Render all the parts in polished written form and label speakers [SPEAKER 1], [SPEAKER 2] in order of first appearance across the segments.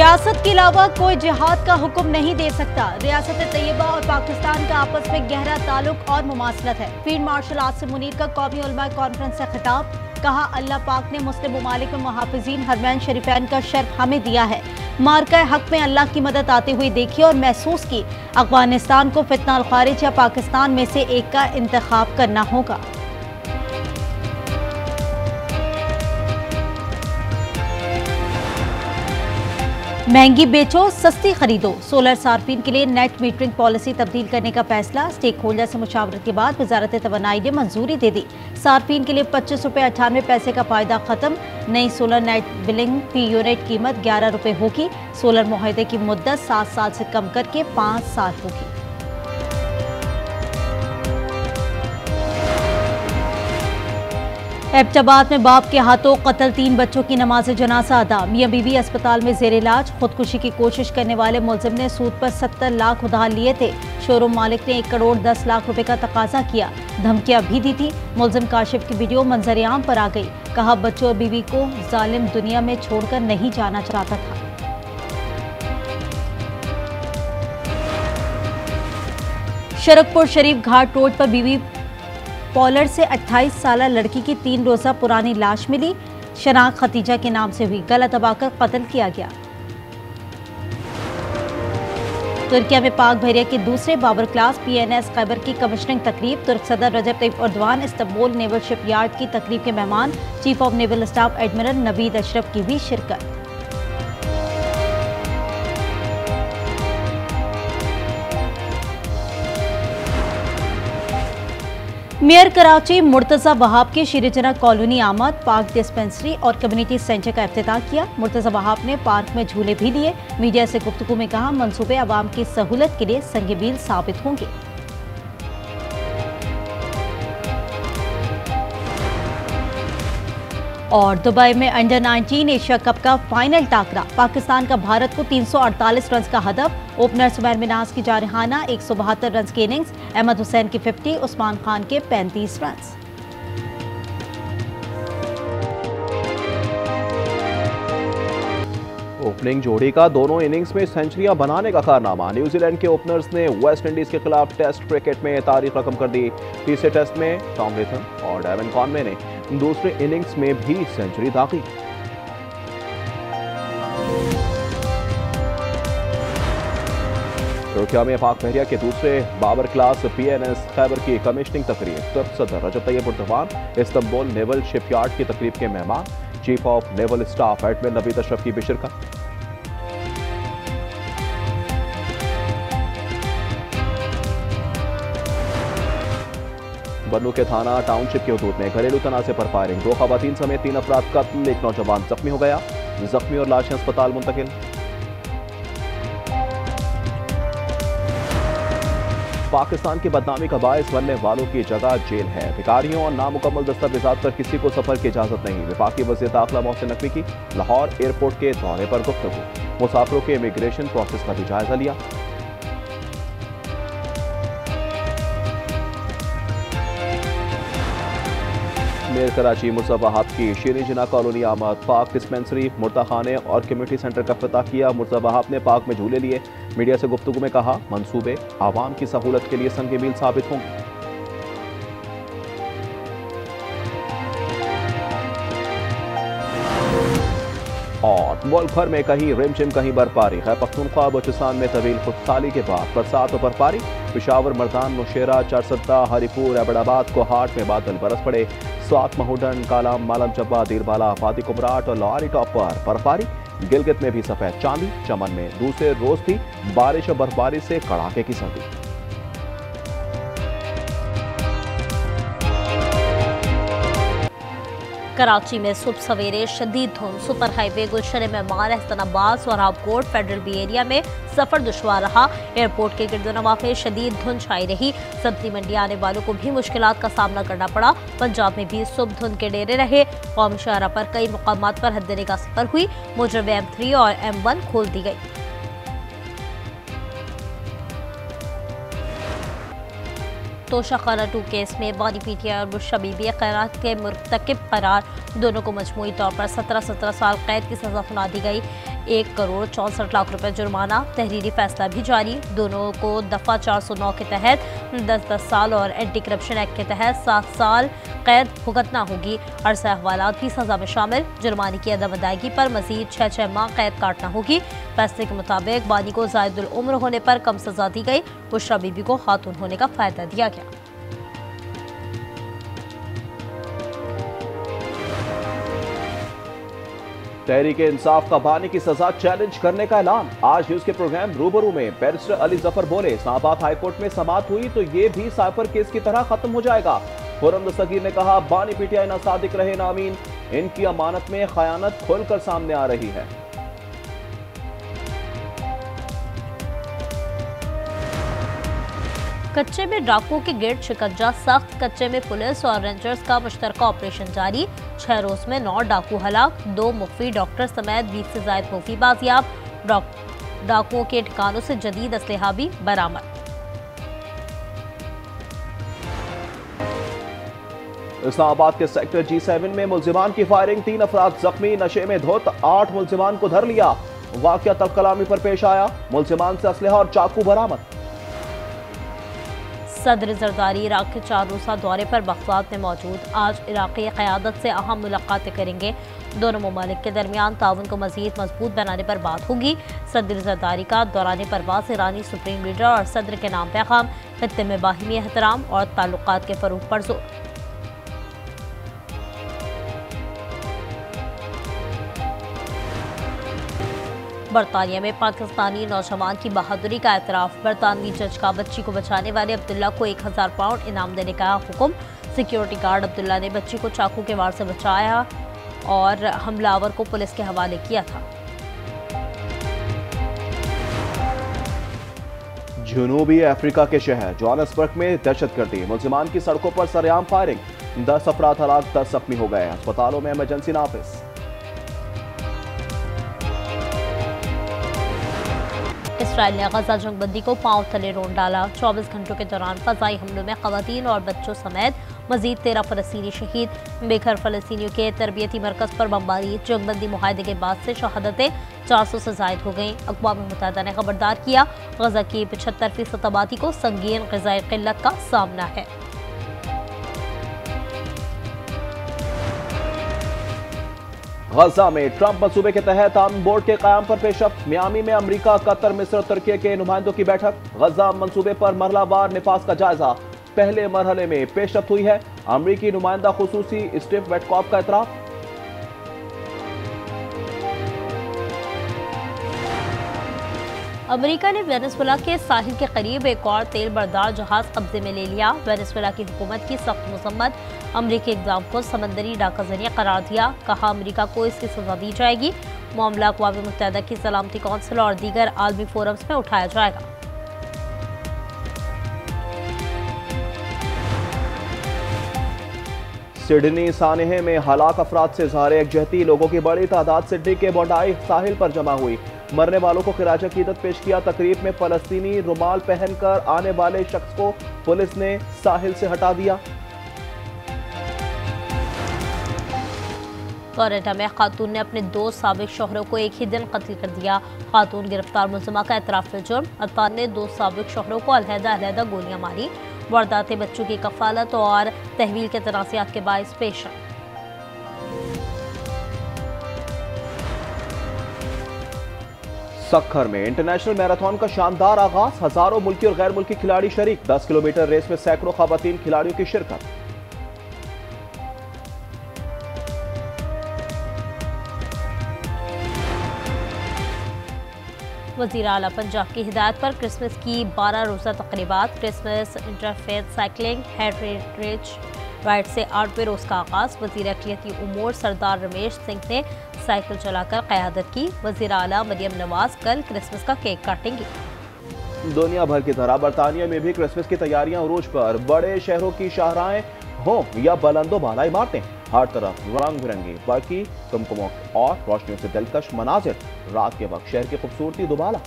[SPEAKER 1] रियासत के अलावा कोई जिहाद का हुक्म नहीं दे सकता। रियासत तैयबा और पाकिस्तान का आपस में गहरा ताल्लुक और मुमासलत है। फील्ड मार्शल आसिम मुनीर का कौमी उलमा कॉन्फ्रेंस से खिताब। कहा, अल्लाह पाक ने मुस्लिम ममालिक में मुहाफिजीन हरमैन शरीफैन का शर्फ हमें दिया है। मार्का हक में अल्लाह की मदद आती हुई देखी और महसूस की। अफगानिस्तान को फितना अल खारिज या पाकिस्तान में से एक का इंतखाब करना होगा। महंगी बेचो, सस्ती खरीदो। सोलर सार्फिन के लिए नेट मीटरिंग पॉलिसी तब्दील करने का फैसला। स्टेक होल्डर से मुशावरत के बाद वजारत तवानाई ने मंजूरी दे दी। सार्फिन के लिए 25 रुपये 98 पैसे का फायदा खत्म। नई सोलर नेट बिलिंग फी यूनिट कीमत 11 रुपये होगी। सोलर मुआहदे की मुद्दत 7 साल से कम करके 5 साल होगी। एबटाबाद में बाप के हाथों कत्ल, 3 बच्चों की नमाज जनाजा अदा। मियां बीवी अस्पताल में जेर इलाज। खुदकुशी की कोशिश करने वाले मुलजिम ने सूद पर 70 लाख उधार लिए थे। शोरूम मालिक ने 1 करोड़ 10 लाख रुपए का तकाजा किया। धमकियां भी दी थी। मुलजिम काशिफ की वीडियो मंजर-ए-आम पर आ गई। कहा, बच्चों और बीवी को जालिम दुनिया में छोड़कर नहीं जाना चाहता था। शरकपुर शरीफ घाट रोड पर बीवी पॉलर से 28 साल लड़की की 3 रोजा पुरानी लाश मिली। शनाख्त खतीजा के नाम से हुई। गला दबाकर कत्ल किया गया। तुर्किया में पाक बहरिया के दूसरे बाबर क्लास PNS खैबर की कमिश्निंग तकरीब। तुर्क सदर Recep Tayyip Erdogan Istanbul naval shipyard की तकरीब के मेहमान। Chief of naval staff admiral Naveed Ashraf की भी शिरकत। मेयर कराची मुर्तजा वहाब की शीरजना कॉलोनी आमद। पार्क डिस्पेंसरी और कम्युनिटी सेंटर का इफ्तिताह किया। मुर्तजा वहाब ने पार्क में झूले भी दिए। मीडिया से गुफ्तगू में कहा, मंसूबे आवाम की सहूलत के लिए संग-ए-मील साबित होंगे। और दुबई में अंडर 19 एशिया कप का फाइनल टाकरा। पाकिस्तान का भारत को 348 रन का हदफ। ओपनर सुमैर मिनाज की जारहाना 172 रन की इनिंग्स। अहमद हुसैन की 50, उस्मान खान के 35 रन।
[SPEAKER 2] ओपनिंग जोड़ी का दोनों इनिंग्स में सेंचुरियां बनाने का कारनामा। न्यूजीलैंड के ओपनर्स ने वेस्ट इंडीज के खिलाफ टेस्ट क्रिकेट में तारीख रकम कर दी। तीसरे टेस्ट में टॉम लेथम और डेवन कॉनवे ने दूसरे इनिंग्स में भी सेंचुरी दागी। तुर्किया में पाक बहरिया के दूसरे बाबर क्लास PNS खैबर की कमिश्निंग तकरीब। तुर्क सदर Recep Tayyip Erdogan Istanbul naval shipyard की तकरीब के मेहमान। Chief of naval staff admiral Naveed Ashraf की भी शिरकत। बन्नू के थाना टाउनशिप के हदूद में घरेलू तनाज़े पर फायरिंग। 2 खवातीन समेत 3 अफराद कत्ल, 1 नौजवान जख्मी हो गया। जख्मी और लाशें अस्पताल मुंतकिल। पाकिस्तान की बदनामी का बायस बनने वालों की जगह जेल है। भिखारियों और नामुकम्मल दस्तावेजात पर किसी को सफर की इजाजत नहीं। वफाकी वज़ीर दाखिला मोहसिन नकवी की लाहौर एयरपोर्ट के दौरे पर गुफ्तगू। मुसाफिरों के इमिग्रेशन प्रोसेस का भी जायजा लिया। मेयर कराची मुर्तजा वहाब की शीरजना कॉलोनी आमद। पाक डिस्पेंसरी, मुर्ताखाने और कम्युनिटी सेंटर का इफ्तिताह किया। मुर्तजा वहाब ने पाक में झूले लिए। मीडिया से गुफ्तगू में कहा, मंसूबे आवाम की सहूलत के लिए संग-ए-मील साबित होंगे। और मुल्क भर में कहीं रिमझिम कहीं बर्फबारी। खैबर पख्तूनख्वा बलूचिस्तान में तवील खुशहाली के बाद बरसात और बर्फबारी। पेशावर, मर्दान, नौशेरा, चारसद्दा, हरीपुर, एबटाबाद, कोहाट में बादल बरस पड़े। स्वात, महूडन, कालाम, मालम चब्बा, दीरबाला, फादी कुमराट और लाहौरी टॉप पर बर्फबारी। गिलगित में भी सफेद चांदी। चमन में दूसरे रोज भी बारिश और बर्फबारी से कड़ाके की सर्दी।
[SPEAKER 3] कराची में सुबह सवेरे शदीद धुंध। सुपर हाईवे गुलशन मेहमान, एहसनाबाद, सोहराबकोट, फेडरल बी एरिया में सफर दुश्वार रहा। एयरपोर्ट के गिरदोनवा में शदीद धुंध छाई रही। सब्जी मंडी आने वालों को भी मुश्किलात का सामना करना पड़ा। पंजाब में भी सुबह धुंध के डेरे रहे। कौमी शाहरा पर कई मुकामात पर हद निगाह सफर हुई। मोटरवे M3 और M1 खोल दी गई। तोशाखाना 2 केस में बानी PTI और बुशरा बीबी खैरात के मुर्तकिब करार। दोनों को मजमूई तौर पर 17 साल कैद की सजा सुना दी गई। 1 करोड़ 64 लाख रुपए जुर्माना। तहरीरी फैसला भी जारी। दोनों को दफा 409 के तहत 10-10 साल और एंटी करप्शन एक्ट के तहत 7 साल कैद भुगतना होगी। अरसा हवालात भी सजा में शामिल। जुर्माने की अदम अदायगी पर मजीद 6 माह कैद काटना होगी। फैसले के मुताबिक बानी को जायदुल उम्र होने पर कम सजा दी गई। बुशरा बीबी को खातून होने का फायदा दिया गया।
[SPEAKER 2] तहरीक इंसाफ का बानी की सजा चैलेंज करने का ऐलान। आज न्यूज के प्रोग्राम रूबरू में बैरिस्टर अली जफर बोले, इस्लामाबाद हाईकोर्ट में समाअत हुई तो ये भी साइफर केस की तरह खत्म हो जाएगा। खुर्रम दस्तगीर ने कहा, बानी पीटीआई ना सादिक रहे ना अमीन, इनकी अमानत में खयानत खुलकर सामने आ रही है।
[SPEAKER 3] कच्चे में डाकुओं के गेट शिकंजा सख्त। कच्चे में पुलिस और रेंजर्स का मुश्तरका ऑपरेशन जारी। 6 रोज में 9 डाकू हलाक, 2 मुख्फी डॉक्टर समेत 20 से ज्यादा मुख्फी बाजियाब। डाकुओं के ठिकानों से जदीद असलहा भी बरामद।
[SPEAKER 2] इस्लामाबाद के सेक्टर G7 में मुल्जिमान की फायरिंग, 3 अफराद जख्मी। नशे में धुत 8 मुल्जिमान को धर लिया। वाकया तलकलामी पर पेश आया। मुल्जिमान से असलहा और चाकू बरामद।
[SPEAKER 3] सदर जरदारी इराक के 4 रोज़ा दौरे पर बगदाद में मौजूद। आज इराक़ी क़यादत से अहम मुलाकातें करेंगे। दोनों ममालिक के दरमियान ताउन को मज़ीद मजबूत बनाने पर बात होगी। सदर जरदारी का दौरान परवास ईरानी सुप्रीम लीडर और सदर के नाम पैगाम, खित्ते में बाहिमी एहतराम और ताल्लुकात के फ़रोग़ पर जोर। बरतानिया में पाकिस्तानी नौजवान की बहादुरी का एतराफ़। बरतानवी जज का बच्ची को बचाने वाले अब्दुल्ला को 1000 पाउंड इनाम देने का हुक्म। सिक्योरिटी गार्ड अब्दुल्ला ने बच्ची को चाकू के वार से बचाया और हमलावर को पुलिस के हवाले किया था।
[SPEAKER 2] जनूबी अफ्रीका के शहर जोहान्सबर्ग में दहशतगर्दी, मुल्जिमान की सड़कों पर सरेआम फायरिंग। 10 अफराद हलाक, 10 जख्मी हो गए। अस्पतालों में इमरजेंसी नाफिज।
[SPEAKER 3] इसराइल ने गजा जंगबंदी को पांव तले रोन डाला। 24 घंटों के दौरान फजाई हमलों में खवातीन और बच्चों समेत मजीद 13 फलस्तीनी शहीद। बेघर फलस्तीनियों के तरबियती मरकज पर बमबारी। जंगबंदी मुआहदे के बाद से शहादतें 400 से जायद हो गईं। अक़वाम मुत्तहिदा ने खबरदार किया, गजा की 75% आबादी को संगीन ग़िज़ाई क़िल्लत का सामना है।
[SPEAKER 2] गजा में ट्रंप मंसूबे के तहत आर्म बोर्ड के क़याम पर पेशरफ्त। मियामी में अमरीका, कतर, मिस्र और तुर्की के नुमाइंदों की बैठक। गजा मंसूबे पर मरहलावार निफाज का जायजा। पहले मरहले में पेशरफ्त हुई है। अमरीकी नुमाइंदा खुसूसी स्टीव वेटकॉफ का एतराफ़।
[SPEAKER 3] अमेरिका ने वेनेजुएला के साहिल के करीब एक और तेल बरदार जहाज कब्जे में ले लिया। वेनेजुएला की हुकूमत की सख्त मजम्मत। अमरीकी इक़दाम को समंदरी डाका ज़रिया करार दिया। कहा, अमरीका को इसकी सजा दी जाएगी। मामला अक़वाम मुत्तहिदा की सलामती कौंसिल और दीगर आलमी फोरम्स में उठाया जाएगा।
[SPEAKER 2] सिडनी सानेहे में हलाक अफराद से इज़हार यकजहती। लोगों की बड़ी तादाद सिडनी के बोंडाई साहिल पर जमा हुई। मरने वालों को खिराज अकीदत पेश किया। तकरीब में फलस्तीनी रुमाल पहनकर आने वाले शख्स को पुलिस ने साहिल से हटा दिया।
[SPEAKER 3] फ्लोरिडा में खातून ने अपने 2 साबिक शौहरों को एक ही दिन कत्ल कर दिया। खातून गिरफ्तार मुल्जिमा का एतराफ़ जुर्म। अतान ने 2 साबिक शौहरों को अलहदा गोलियां मारी। वारदातें बच्चों की कफालत और तहवील के तनाज़ात के बाइस पेश आई।
[SPEAKER 2] सक्खर में इंटरनेशनल मैराथन का शानदार आगाज। हजारों मुल्की और गैर मुल्की खिलाड़ी शरीक। 10 किलोमीटर रेस में सैकड़ों खवातीन खिलाड़ियों की शिरकत।
[SPEAKER 3] वज़ीर आला पंजाब की हिदायत पर क्रिसमस की 12 रोज़ा तक़रीबात। Christmas interfaith cycling heritage ride से 8वें रोज़ का आगाज़। वज़ीर अक़लियती उमूर सरदार रमेश सिंह ने साइकिल चलाकर क़यादत की। वज़ीर आला मरियम नवाज कल क्रिसमस का केक काटेंगी।
[SPEAKER 2] दुनिया भर की तरह बरतानिया में भी क्रिसमस की तैयारियां उरूज पर। बड़े शहरों की शाहराएं हों या बुलंदो बाला इमारतें, हर तरफ रंग बिरंगी बाकी कुमकुमों और रोशनियों से दिलकश मनाजिर। रात के वक्त शहर की खूबसूरती दुबाला।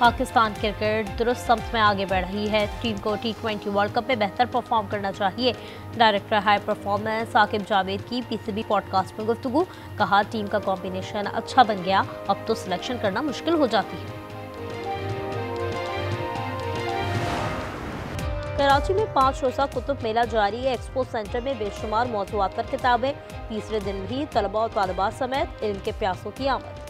[SPEAKER 3] पाकिस्तान क्रिकेट दुरुस्त समत में आगे बढ़ रही है। टीम को T20 वर्ल्ड कप में बेहतर परफॉर्म करना चाहिए। Director high performance Saqib Javed की PCB पॉडकास्ट में गुफ्तगू। कहा टीम का कॉम्बिनेशन अच्छा बन गया, अब तो सिलेक्शन करना मुश्किल हो जाती है। कराची में 5 रोज़ा कुतुब मेला जारी है। एक्सपो सेंटर में बेशुमार मौज़ूआत पर किताबें। तीसरे दिन भी तलबा और तालिबात समेत इल्म के प्यासों की आमद।